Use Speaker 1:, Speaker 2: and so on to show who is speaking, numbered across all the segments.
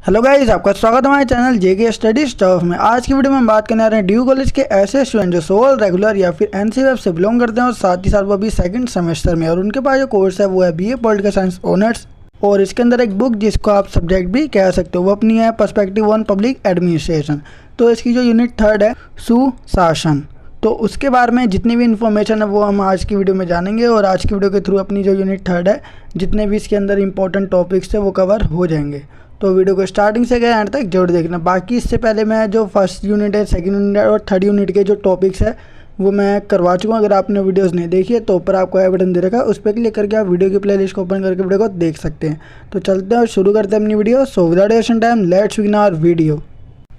Speaker 1: Hello guys, आपका स्वागत है हमारे चैनल जेके स्टडी स्टफ में। आज की वीडियो में हम बात करने आ रहे हैं ड्यू कॉलेज के ऐसे स्टूडेंट जो सोल रेगुलर या फिर एनसीएफ से बिलोंग करते हैं और साथ ही साथ वो अभी सेकंड सेमेस्टर में, और उनके पास जो कोर्स है वो है बीए पॉलिटिकल साइंस ऑनर्स। और इसके अंदर एक बुक जिसको आप सब्जेक्ट भी कह सकते हो वो अपनी है पर्सपेक्टिव ऑन पब्लिक एडमिनिस्ट्रेशन। तो इसकी जो यूनिट 3 है सुशासन, तो उसके बारे में जितनी भी इन्फॉर्मेशन है वो हम आज की वीडियो में जानेंगे। और आज की वीडियो के थ्रू अपनी जो यूनिट 3 है जितने भी इसके अंदर इंपॉर्टेंट टॉपिक्स है वो कवर हो जाएंगे। तो वीडियो को स्टार्टिंग से गए एंड तक जरूर देखना। बाकी इससे पहले मैं जो फर्स्ट यूनिट है, सेकंड यूनिट और थर्ड यूनिट के जो टॉपिक्स है वो मैं करवा चुका हूँ। अगर आपने वीडियोस नहीं देखी है तो ऊपर आपको आई बटन दे रखा है, उस पर क्लिक करके आप वीडियो की प्लेलिस्ट को ओपन करके वीडियो को देख सकते हैं। तो चलते हैं और शुरू करते हैं अपनी video. So without wasting time let's begin our video.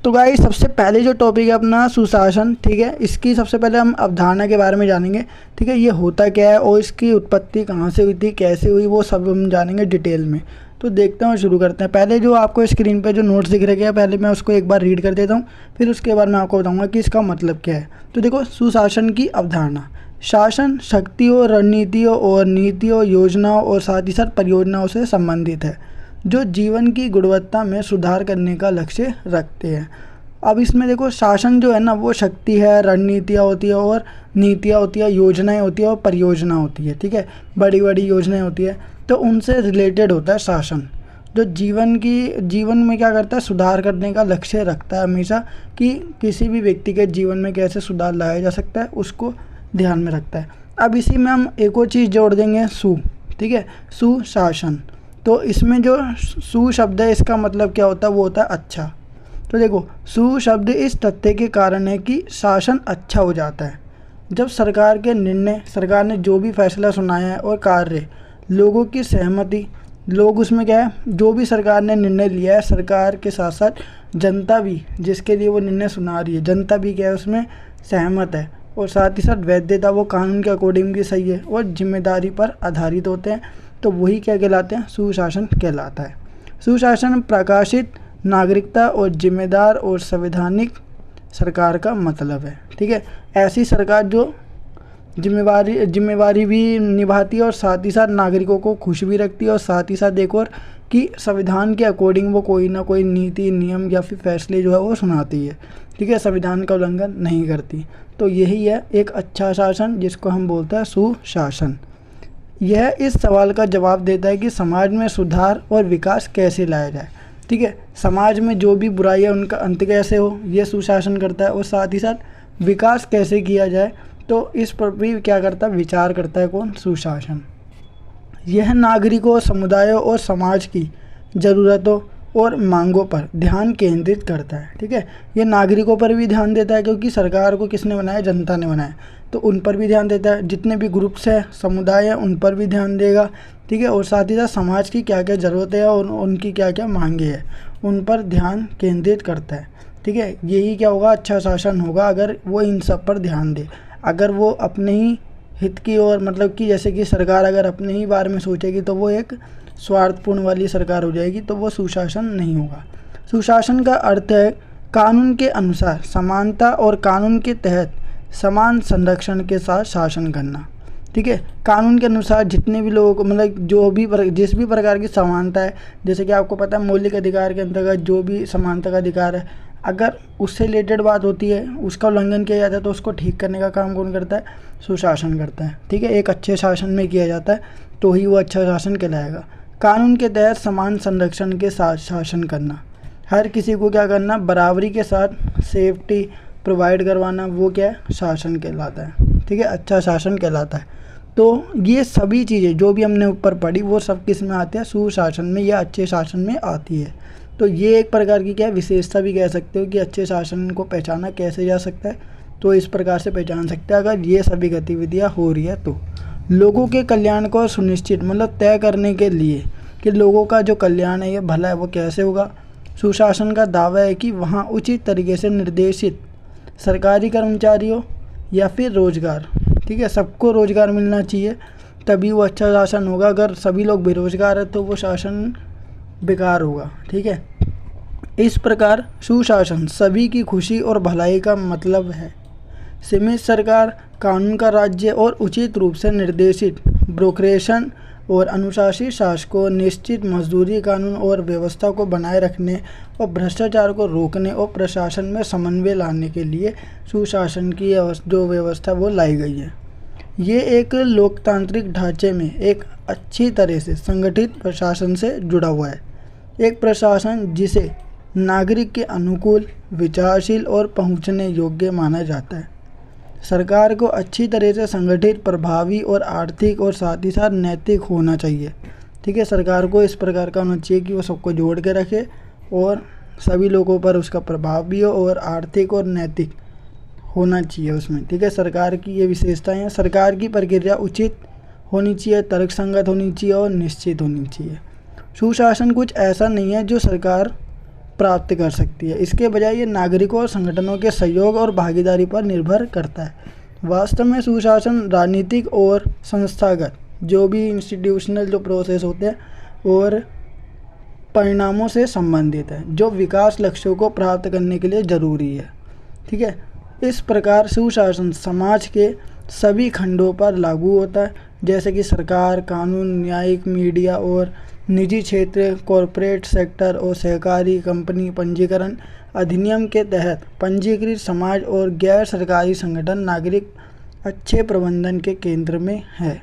Speaker 1: तो गाइस, सबसे पहले जो टॉपिक है अपना सुशासन, ठीक है, इसकी सबसे पहले हम अवधारणा के बारे में जानेंगे। ठीक है, ये होता क्या है और इसकी उत्पत्ति कहाँ से हुई थी, कैसे हुई, वो सब हम जानेंगे डिटेल में। तो देखते हैं और शुरू करते हैं। पहले जो आपको स्क्रीन पे जो नोट्स दिख रहे हैं पहले मैं उसको एक बार रीड कर देता हूँ, फिर उसके बाद मैं आपको बताऊँगा कि इसका मतलब क्या है। तो देखो, सुशासन की अवधारणा, शासन शक्तियों, रणनीतियों और नीतियों, योजनाओं और साथ ही साथ परियोजनाओं से संबंधित है जो जीवन की गुणवत्ता में सुधार करने का लक्ष्य रखते हैं। अब इसमें देखो, शासन जो है ना वो शक्ति है, रणनीतियाँ होती है और नीतियाँ होती है, योजनाएं होती है और परियोजना होती है। ठीक है, बड़ी बड़ी योजनाएं होती है, तो उनसे रिलेटेड होता है शासन, जो जीवन में क्या करता है, सुधार करने का लक्ष्य रखता है हमेशा, कि किसी भी व्यक्ति के जीवन में कैसे सुधार लाया जा सकता है उसको ध्यान में रखता है। अब इसी में हम एक और चीज़ जोड़ देंगे, ठीक है, सुशासन। तो इसमें जो सु शब्द है इसका मतलब क्या होता है, वो होता है अच्छा। तो देखो, सु शब्द इस तथ्य के कारण है कि शासन अच्छा हो जाता है जब सरकार के निर्णय, सरकार ने जो भी फैसला सुनाया है और कार्य, लोगों की सहमति, लोग उसमें क्या है, जो भी सरकार ने निर्णय लिया है, सरकार के साथ साथ जनता भी जिसके लिए वो निर्णय सुना रही है, जनता भी क्या है उसमें सहमत है, और साथ ही साथ वैधता वो कानून के अकॉर्डिंग भी सही है और जिम्मेदारी पर आधारित होते हैं, तो वही क्या कहलाते हैं, सुशासन कहलाता है। सुशासन प्रकाशित नागरिकता और जिम्मेदार और संवैधानिक सरकार का मतलब है। ठीक है, ऐसी सरकार जो जिम्मेवारी भी निभाती है और साथ ही साथ नागरिकों को खुश भी रखती है, और साथ ही साथ एक और कि संविधान के अकॉर्डिंग वो कोई ना कोई नीति, नियम या फिर फैसले जो है वो सुनाती है। ठीक है, संविधान का उल्लंघन नहीं करती। तो यही है एक अच्छा शासन जिसको हम बोलते हैं सुशासन। यह इस सवाल का जवाब देता है कि समाज में सुधार और विकास कैसे लाया जाए। ठीक है, समाज में जो भी बुराई है उनका अंत कैसे हो, यह सुशासन करता है, और साथ ही साथ विकास कैसे किया जाए तो इस पर भी क्या करता है, विचार करता है कौन, सुशासन। यह नागरिकों, समुदायों और समाज की ज़रूरतों और मांगों पर ध्यान केंद्रित करता है। ठीक है, ये नागरिकों पर भी ध्यान देता है क्योंकि सरकार को किसने बनाया, जनता ने बनाया, तो उन पर भी ध्यान देता है। जितने भी ग्रुप्स हैं, समुदाय हैं, उन पर भी ध्यान देगा। ठीक है, और साथ ही साथ समाज की क्या क्या ज़रूरतें हैं और उनकी क्या क्या मांगे हैं उन पर ध्यान केंद्रित करता है। ठीक है, यही क्या होगा, अच्छा शासन होगा अगर वो इन सब पर ध्यान दे। अगर वो अपने ही हित की ओर, मतलब कि जैसे कि सरकार अगर अपने ही बारे में सोचेगी तो वो एक स्वार्थपूर्ण वाली सरकार हो जाएगी, तो वो सुशासन नहीं होगा। सुशासन का अर्थ है कानून के अनुसार समानता और कानून के तहत समान संरक्षण के साथ शासन करना। ठीक है, कानून के अनुसार जितने भी लोगों को, मतलब जो भी जिस भी प्रकार की समानता है, जैसे कि आपको पता है मौलिक अधिकार के अंतर्गत जो भी समानता का अधिकार है, अगर उससे रिलेटेड बात होती है, उसका उल्लंघन किया जाता है तो उसको ठीक करने का काम कौन करता है, सुशासन करता है। ठीक है, एक अच्छे शासन में किया जाता है तो ही वो अच्छा शासन कहलाएगा। कानून के तहत समान संरक्षण के साथ शासन करना, हर किसी को क्या करना, बराबरी के साथ सेफ्टी प्रोवाइड करवाना, वो क्या है, शासन कहलाता है। ठीक है, अच्छा शासन कहलाता है। तो ये सभी चीज़ें जो भी हमने ऊपर पढ़ी वो सब किस में आती है, सुशासन में या अच्छे शासन में आती है। तो ये एक प्रकार की क्या है, विशेषता भी कह सकते हो कि अच्छे शासन को पहचाना कैसे जा सकता है, तो इस प्रकार से पहचान सकते हैं अगर ये सभी गतिविधियाँ हो रही है। तो लोगों के कल्याण को सुनिश्चित, मतलब तय करने के लिए कि लोगों का जो कल्याण है, ये भला है, वो कैसे होगा, सुशासन का दावा है कि वहाँ उचित तरीके से निर्देशित सरकारी कर्मचारियों या फिर रोजगार, ठीक है, सबको रोजगार मिलना चाहिए, तभी वो अच्छा शासन होगा। अगर सभी लोग बेरोजगार है तो वो शासन बेकार होगा। ठीक है, इस प्रकार सुशासन सभी की खुशी और भलाई का मतलब है। सीमित सरकार, कानून का राज्य और उचित रूप से निर्देशित ब्रोकरेशन और अनुशासित शासकों, निश्चित मजदूरी कानून और व्यवस्था को बनाए रखने और भ्रष्टाचार को रोकने और प्रशासन में समन्वय लाने के लिए सुशासन की जो व्यवस्था वो लाई गई है। ये एक लोकतांत्रिक ढांचे में एक अच्छी तरह से संगठित प्रशासन से जुड़ा हुआ है। एक प्रशासन जिसे नागरिक के अनुकूल, विचारशील और पहुंचने योग्य माना जाता है। सरकार को अच्छी तरह से संगठित, प्रभावी और आर्थिक और साथ ही साथ नैतिक होना चाहिए। ठीक है, सरकार को इस प्रकार का होना चाहिए कि वो सबको जोड़ के रखे और सभी लोगों पर उसका प्रभाव भी हो और आर्थिक और नैतिक होना चाहिए उसमें। ठीक है, सरकार की ये विशेषताएं हैं। सरकार की प्रक्रिया उचित होनी चाहिए, तर्कसंगत होनी चाहिए और निश्चित होनी चाहिए। सुशासन कुछ ऐसा नहीं है जो सरकार प्राप्त कर सकती है, इसके बजाय ये नागरिकों और संगठनों के सहयोग और भागीदारी पर निर्भर करता है। वास्तव में सुशासन राजनीतिक और संस्थागत जो भी इंस्टीट्यूशनल जो प्रोसेस होते हैं और परिणामों से संबंधित है, जो विकास लक्ष्यों को प्राप्त करने के लिए ज़रूरी है। ठीक है, इस प्रकार सुशासन समाज के सभी खंडों पर लागू होता है, जैसे कि सरकार, कानून, न्यायिक, मीडिया और निजी क्षेत्र, कॉरपोरेट सेक्टर और सहकारी कंपनी, पंजीकरण अधिनियम के तहत पंजीकृत समाज और गैर सरकारी संगठन नागरिक अच्छे प्रबंधन के केंद्र में है।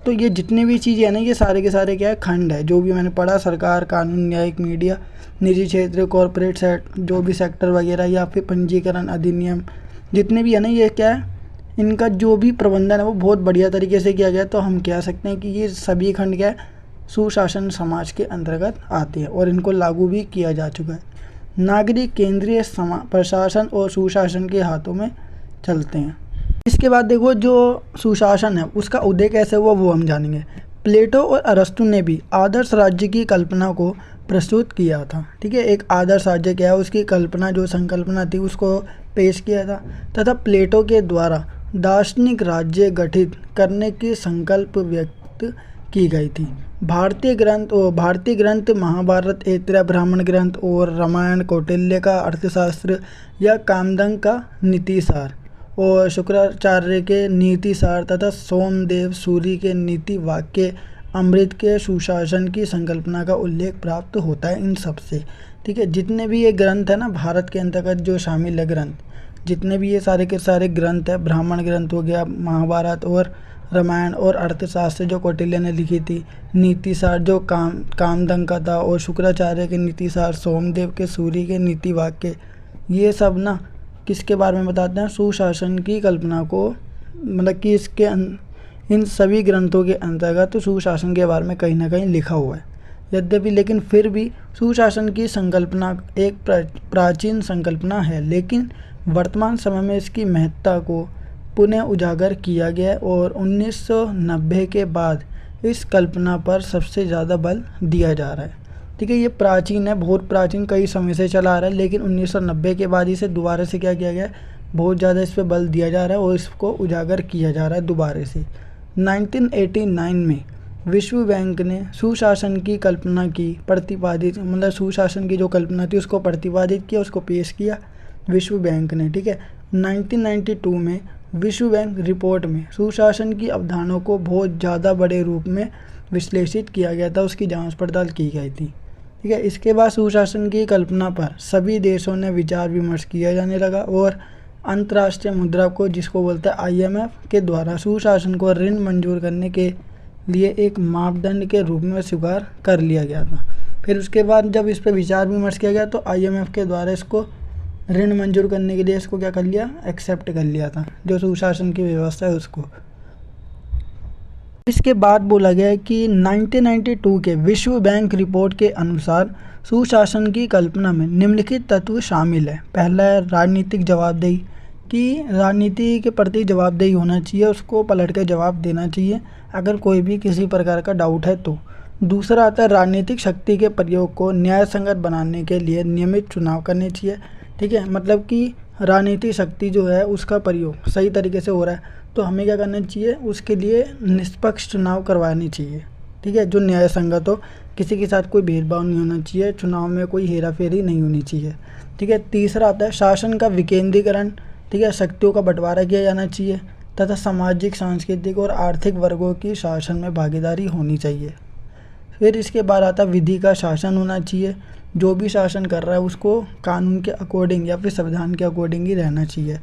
Speaker 1: तो ये जितनी भी चीज़ें हैं ना, ये सारे के सारे क्या है, खंड है। जो भी मैंने पढ़ा, सरकार, कानून, न्यायिक, मीडिया, निजी क्षेत्र, कॉरपोरेट जो भी सेक्टर वगैरह या फिर पंजीकरण अधिनियम, जितने भी है ना, ये क्या है, इनका जो भी प्रबंधन है वो बहुत बढ़िया तरीके से किया गया। तो हम कह सकते हैं कि ये सभी खंड क्या है, सुशासन समाज के अंतर्गत आते हैं और इनको लागू भी किया जा चुका है। नागरिक केंद्रीय प्रशासन और सुशासन के हाथों में चलते हैं। इसके बाद देखो, जो सुशासन है उसका उदय कैसे हुआ वो हम जानेंगे। प्लेटो और अरस्तु ने भी आदर्श राज्य की कल्पना को प्रस्तुत किया था। ठीक है, एक आदर्श राज्य क्या है उसकी कल्पना, जो संकल्पना थी उसको पेश किया था, तथा प्लेटो के द्वारा दार्शनिक राज्य गठित करने की संकल्प व्यक्त की गई थी। भारतीय ग्रंथ महाभारत, ऐतरेय ब्राह्मण ग्रंथ और रामायण, कौटिल्य का अर्थशास्त्र या कामदंग का नीतिसार और शुक्राचार्य के नीतिसार तथा सोमदेव सूरी के नीति वाक्य अमृत के सुशासन की संकल्पना का उल्लेख प्राप्त होता है इन सब से। ठीक है, जितने भी ये ग्रंथ है ना भारत के अंतर्गत जो शामिल है ग्रंथ, जितने भी ये सारे के सारे ग्रंथ है, ब्राह्मण ग्रंथ हो गया, महाभारत और रामायण और अर्थशास्त्र जो कौटिल्य ने लिखी थी, नीतिसार जो कामदंग का था और शुक्राचार्य के नीतिसार, सोमदेव के सूरी के नीति वाक्य, ये सब ना किसके बारे में बताते हैं, सुशासन की कल्पना को, मतलब कि इसके इन सभी ग्रंथों के अंतर्गत तो सुशासन के बारे में कहीं ना कहीं लिखा हुआ है। यद्यपि लेकिन फिर भी सुशासन की संकल्पना एक प्राचीन संकल्पना है, लेकिन वर्तमान समय में इसकी महत्ता को पुनः उजागर किया गया और 1990 के बाद इस कल्पना पर सबसे ज़्यादा बल दिया जा रहा है। ठीक है, ये प्राचीन है, बहुत प्राचीन, कई समय से चला आ रहा है, लेकिन 1990 के बाद इसे दोबारा से क्या किया गया, बहुत ज़्यादा इस पर बल दिया जा रहा है और इसको उजागर किया जा रहा है दोबारा से। 1989 में विश्व बैंक ने सुशासन की कल्पना की प्रतिपादित, मतलब सुशासन की जो कल्पना थी उसको प्रतिपादित किया, उसको पेश किया विश्व बैंक ने। ठीक है, 1992 में विश्व बैंक रिपोर्ट में सुशासन की अवधारणाओं को बहुत ज़्यादा बड़े रूप में विश्लेषित किया गया था, उसकी जांच पड़ताल की गई थी। ठीक है, इसके बाद सुशासन की कल्पना पर सभी देशों ने विचार विमर्श किया जाने लगा और अंतर्राष्ट्रीय मुद्रा को, जिसको बोलते हैं IMF, के द्वारा सुशासन को ऋण मंजूर करने के लिए एक मापदंड के रूप में स्वीकार कर लिया गया था। फिर उसके बाद जब इस पर विचार विमर्श किया गया तो IMF के द्वारा इसको ऋण मंजूर करने के लिए इसको क्या कर लिया, एक्सेप्ट कर लिया था, जो सुशासन की व्यवस्था है उसको। इसके बाद बोला गया है कि 1992 के विश्व बैंक रिपोर्ट के अनुसार सुशासन की कल्पना में निम्नलिखित तत्व शामिल है। पहला है राजनीतिक जवाबदेही, कि राजनीति के प्रति जवाबदेही होना चाहिए, उसको पलट कर जवाब देना चाहिए अगर कोई भी किसी प्रकार का डाउट है तो। दूसरा आता है राजनीतिक शक्ति के प्रयोग को न्याय संगत बनाने के लिए नियमित चुनाव करने चाहिए। ठीक है, मतलब कि राजनीतिक शक्ति जो है उसका प्रयोग सही तरीके से हो रहा है तो हमें क्या करना चाहिए, उसके लिए निष्पक्ष चुनाव करवानी चाहिए। ठीक है, जो न्याय संगत हो, किसी के साथ कोई भेदभाव नहीं होना चाहिए, चुनाव में कोई हेराफेरी नहीं होनी चाहिए। ठीक है, तीसरा आता है शासन का विकेंद्रीकरण। ठीक है, शक्तियों का बंटवारा किया जाना चाहिए। तथा सामाजिक, सांस्कृतिक और आर्थिक वर्गों की शासन में भागीदारी होनी चाहिए। फिर इसके बाद आता है विधि का शासन होना चाहिए। जो भी शासन कर रहा है उसको कानून के अकॉर्डिंग या फिर संविधान के अकॉर्डिंग ही रहना चाहिए,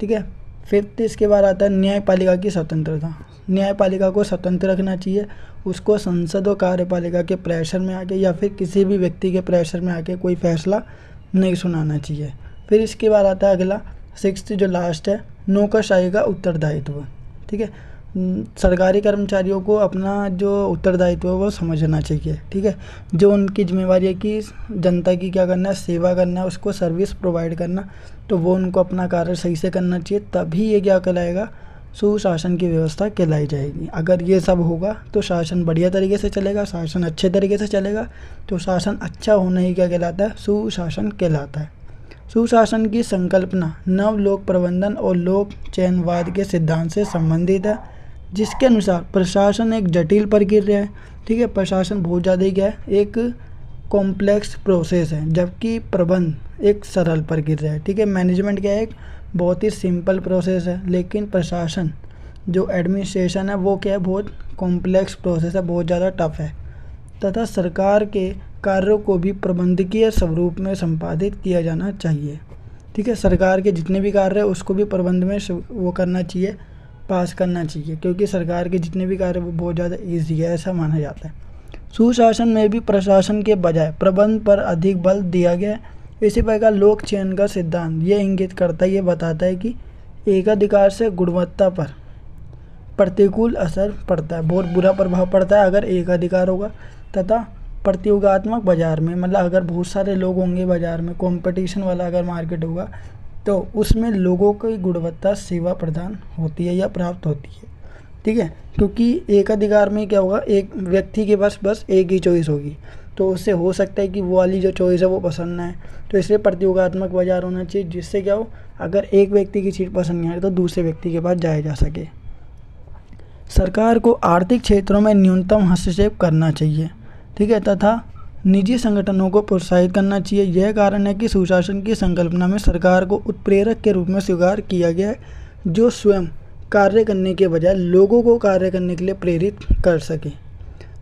Speaker 1: ठीक है। फिफ्थ इसके बाद आता है न्यायपालिका की स्वतंत्रता। न्यायपालिका को स्वतंत्र रखना चाहिए, उसको संसद और कार्यपालिका के प्रेशर में आके या फिर किसी भी व्यक्ति के प्रेशर में आके कोई फैसला नहीं सुनाना चाहिए। फिर इसके बाद आता है अगला सिक्स्थ जो लास्ट है, नौकरशाही का उत्तरदायित्व, ठीक है। सरकारी कर्मचारियों को अपना जो उत्तरदायित्व है वो समझना चाहिए, ठीक है। जो उनकी जिम्मेवारी है कि जनता की क्या करना है, सेवा करना है, उसको सर्विस प्रोवाइड करना, तो वो उनको अपना कार्य सही से करना चाहिए, तभी ये क्या कहलाएगा, सुशासन की व्यवस्था कहलाई जाएगी। अगर ये सब होगा तो शासन बढ़िया तरीके से चलेगा, शासन अच्छे तरीके से चलेगा, तो शासन अच्छा होना ही क्या कहलाता है, सुशासन कहलाता है। सुशासन की संकल्पना नव लोक प्रबंधन और लोक चयनवाद के सिद्धांत से संबंधित है, जिसके अनुसार प्रशासन एक जटिल प्रक्रिया है, ठीक है। प्रशासन बहुत ज़्यादा ही क्या है, एक कॉम्प्लेक्स प्रोसेस है, जबकि प्रबंध एक सरल प्रक्रिया है, ठीक है। मैनेजमेंट क्या है, एक बहुत ही सिंपल प्रोसेस है, लेकिन प्रशासन जो एडमिनिस्ट्रेशन है वो क्या है, बहुत कॉम्प्लेक्स प्रोसेस है, बहुत ज़्यादा टफ है। तथा सरकार के कार्यों को भी प्रबंधकीय स्वरूप में संपादित किया जाना चाहिए, ठीक है। सरकार के जितने भी कार्य है उसको भी प्रबंध में वो करना चाहिए, पास करना चाहिए, क्योंकि सरकार के जितने भी कार्य वो बहुत ज़्यादा ईजी है, ऐसा माना जाता है। सुशासन में भी प्रशासन के बजाय प्रबंध पर अधिक बल दिया गया है। इसी प्रकार लोक चयन का सिद्धांत ये इंगित करता है, ये बताता है कि एकाधिकार से गुणवत्ता पर प्रतिकूल असर पड़ता है, बहुत बुरा प्रभाव पड़ता है अगर एकाधिकार होगा। तथा प्रतियोगात्मक बाजार में, मतलब अगर बहुत सारे लोग होंगे बाजार में, कंपटीशन वाला अगर मार्केट होगा, तो उसमें लोगों की गुणवत्ता सेवा प्रदान होती है या प्राप्त होती है, ठीक है। क्योंकि एक अधिकार में क्या होगा, एक व्यक्ति के पास बस एक ही चॉइस होगी, तो उससे हो सकता है कि वो वाली जो चॉइस है वो पसंद ना है, तो इसलिए प्रतियोगात्मक बाजार होना चाहिए, जिससे क्या हो, अगर एक व्यक्ति की चीज़ पसंद नहीं आ रही तो दूसरे व्यक्ति के पास जाया जा सके। सरकार को आर्थिक क्षेत्रों में न्यूनतम हस्तक्षेप करना चाहिए, ठीक है, तथा निजी संगठनों को प्रोत्साहित करना चाहिए। यह कारण है कि सुशासन की संकल्पना में सरकार को उत्प्रेरक के रूप में स्वीकार किया गया है, जो स्वयं कार्य करने के बजाय लोगों को कार्य करने के लिए प्रेरित कर सके।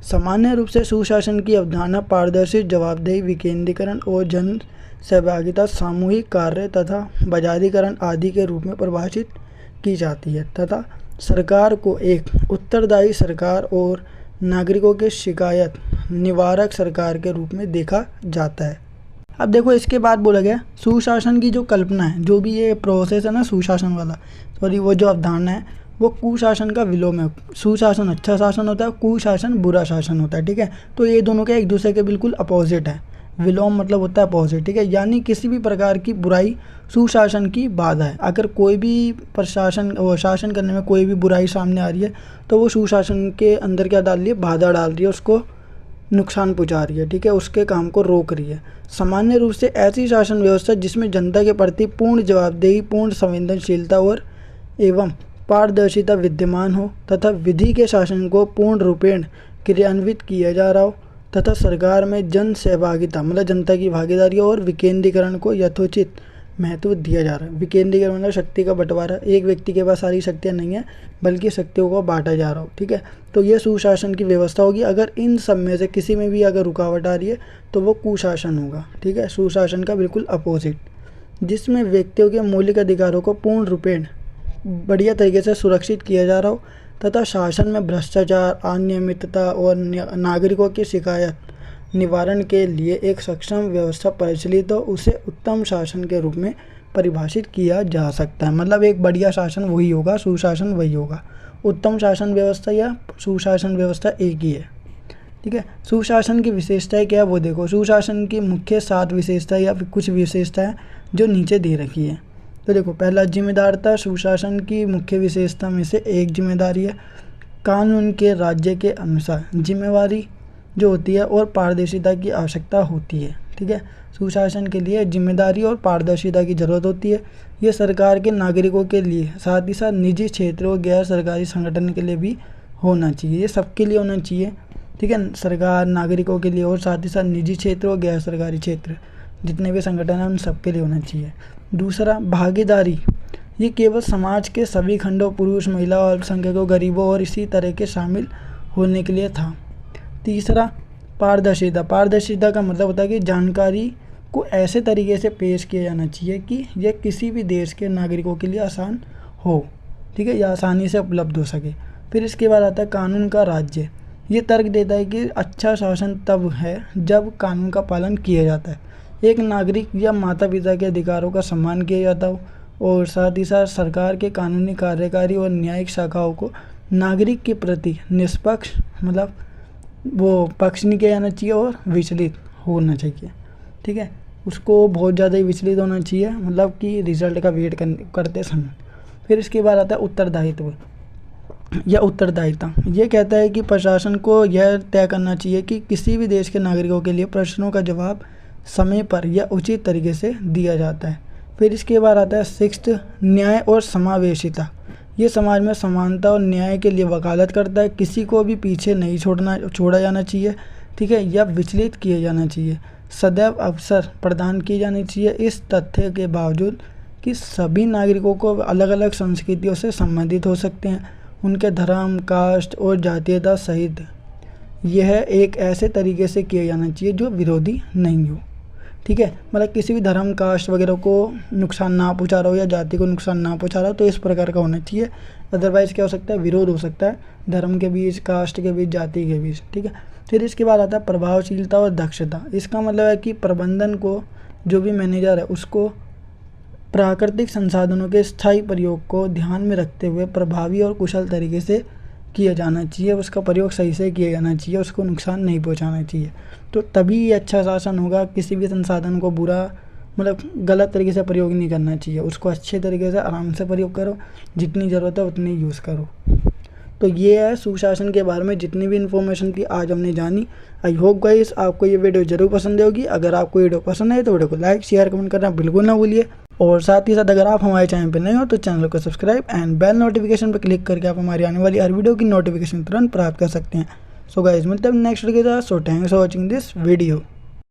Speaker 1: सामान्य रूप से सुशासन की अवधारणा पारदर्शी, जवाबदेही, विकेंद्रीकरण और जन सहभागिता, सामूहिक कार्य तथा बाजारीकरण आदि के रूप में परिभाषित की जाती है, तथा सरकार को एक उत्तरदायी सरकार और नागरिकों के शिकायत निवारक सरकार के रूप में देखा जाता है। अब देखो इसके बाद बोला गया सुशासन की जो कल्पना है, जो भी ये प्रोसेस है ना सुशासन वाला, सॉरी वो जो अवधारणा है वो कुशासन का विलोम है। सुशासन अच्छा शासन होता है, कुशासन बुरा शासन होता है, ठीक है। तो ये दोनों के एक दूसरे के बिल्कुल अपोजिट है। विलोम मतलब होता है अपोजिट, ठीक है। यानी किसी भी प्रकार की बुराई सुशासन की बाधा है। अगर कोई भी प्रशासन और शासन करने में कोई भी बुराई सामने आ रही है तो वो सुशासन के अंदर क्या डाल रही है, बाधा डाल रही है, उसको नुकसान पहुंचा रही है, ठीक है, उसके काम को रोक रही है। सामान्य रूप से ऐसी शासन व्यवस्था जिसमें जनता के प्रति पूर्ण जवाबदेही, पूर्ण संवेदनशीलता और एवं पारदर्शिता विद्यमान हो, तथा विधि के शासन को पूर्ण रूपेण क्रियान्वित किया जा रहा हो, तथा सरकार में जन सहभागिता मतलब जनता की भागीदारी और विकेंद्रीकरण को यथोचित महत्व दिया जा रहा है। विकेंद्रीकरण मतलब शक्ति का बंटवारा, एक व्यक्ति के पास सारी शक्तियाँ नहीं है बल्कि शक्तियों को बांटा जा रहा हो, ठीक है। तो ये सुशासन की व्यवस्था होगी। अगर इन सब में से किसी में भी अगर रुकावट आ रही है तो वो कुशासन होगा, ठीक है, सुशासन का बिल्कुल अपोजिट, जिसमें व्यक्तियों के मौलिक अधिकारों को पूर्ण रूपेण बढ़िया तरीके से सुरक्षित किया जा रहा हो, तथा शासन में भ्रष्टाचार, अनियमितता और नागरिकों की शिकायत निवारण के लिए एक सक्षम व्यवस्था प्रचलित हो, उसे उत्तम शासन के रूप में परिभाषित किया जा सकता है। मतलब एक बढ़िया शासन वही होगा, सुशासन वही होगा। उत्तम शासन व्यवस्था या सुशासन व्यवस्था एक ही है, ठीक है। सुशासन की विशेषताएं क्या है वो देखो। सुशासन की मुख्य 7 विशेषताएं या फिर कुछ विशेषताएं जो नीचे दे रखी है। तो देखो, पहला जिम्मेदारिता सुशासन की मुख्य विशेषता में से एक जिम्मेदारी है। कानून के राज्य के अनुसार जिम्मेवारी जो होती है और पारदर्शिता की आवश्यकता होती है, ठीक है। सुशासन के लिए जिम्मेदारी और पारदर्शिता की ज़रूरत होती है। ये सरकार के नागरिकों के लिए, साथ ही साथ निजी क्षेत्र और गैर सरकारी संगठन के लिए भी होना चाहिए। ये सबके लिए होना चाहिए, ठीक है, सरकार, नागरिकों के लिए और साथ ही साथ निजी क्षेत्र और गैर सरकारी क्षेत्र जितने भी संगठन हैं उन सबके लिए होना चाहिए। दूसरा, भागीदारी ये केवल समाज के सभी खंडों, पुरुष, महिला और अल्पसंख्यकों, गरीबों और इसी तरह के शामिल होने के लिए था। तीसरा, पारदर्शिता। पारदर्शिता का मतलब होता है कि जानकारी को ऐसे तरीके से पेश किया जाना चाहिए कि यह किसी भी देश के नागरिकों के लिए आसान हो, ठीक है, या आसानी से उपलब्ध हो सके। फिर इसके बाद आता है कानून का राज्य। ये तर्क देता है कि अच्छा शासन तब है जब कानून का पालन किया जाता है, एक नागरिक या माता पिता के अधिकारों का सम्मान किया जाता हो, और साथ ही साथ सरकार के कानूनी, कार्यकारी और न्यायिक शाखाओं को नागरिक के प्रति निष्पक्ष, मतलब वो पक्ष नहीं किया जाना चाहिए और विचलित होना चाहिए, ठीक है, उसको बहुत ज़्यादा ही विचलित होना चाहिए, मतलब कि रिजल्ट का वेट करते समय। फिर इसके बाद आता है उत्तरदायित्व या उत्तरदायिता। ये कहता है कि प्रशासन को यह तय करना चाहिए कि किसी भी देश के नागरिकों के लिए प्रश्नों का जवाब समय पर या उचित तरीके से दिया जाता है। फिर इसके बाद आता है सिक्स्थ, न्याय और समावेशिता। ये समाज में समानता और न्याय के लिए वकालत करता है, किसी को भी पीछे नहीं छोड़ा जाना चाहिए, ठीक है, या विचलित किया जाना चाहिए। सदैव अवसर प्रदान किए जाने चाहिए, इस तथ्य के बावजूद कि सभी नागरिकों को अलग अलग संस्कृतियों से संबंधित हो सकते हैं, उनके धर्म, कास्ट और जातीयता सहित। यह एक ऐसे तरीके से किया जाना चाहिए जो विरोधी नहीं हो, ठीक है, मतलब किसी भी धर्म, कास्ट वगैरह को नुकसान ना पहुंचा रहा हो या जाति को नुकसान ना पहुंचा रहा हो, तो इस प्रकार का होना चाहिए। अदरवाइज़ क्या हो सकता है, विरोध हो सकता है धर्म के बीच, कास्ट के बीच, जाति के बीच, ठीक है। फिर इसके बाद आता है प्रभावशीलता और दक्षता। इसका मतलब है कि प्रबंधन को, जो भी मैनेजर है उसको प्राकृतिक संसाधनों के स्थायी प्रयोग को ध्यान में रखते हुए प्रभावी और कुशल तरीके से किया जाना चाहिए, उसका प्रयोग सही से किया जाना चाहिए, उसको नुकसान नहीं पहुंचाना चाहिए, तो तभी ये अच्छा शासन होगा। किसी भी संसाधन को बुरा, मतलब गलत तरीके से प्रयोग नहीं करना चाहिए, उसको अच्छे तरीके से आराम से प्रयोग करो, जितनी ज़रूरत है उतनी यूज़ करो। तो ये है सुशासन के बारे में जितनी भी इन्फॉर्मेशन थी आज हमने जानी। आई होप गाइस आपको ये वीडियो जरूर पसंद होगी। अगर आपको वीडियो पसंद आए तो वीडियो को लाइक, शेयर, कमेंट करना बिल्कुल ना भूलिए, और साथ ही साथ अगर आप हमारे चैनल पर नए हो तो चैनल को सब्सक्राइब एंड बेल नोटिफिकेशन पर क्लिक करके आप हमारी आने वाली हर वीडियो की नोटिफिकेशन तुरंत प्राप्त कर सकते हैं। सो गाइस मिलते हैं नेक्स्ट वीडियो के साथ। So thanks for watching this video.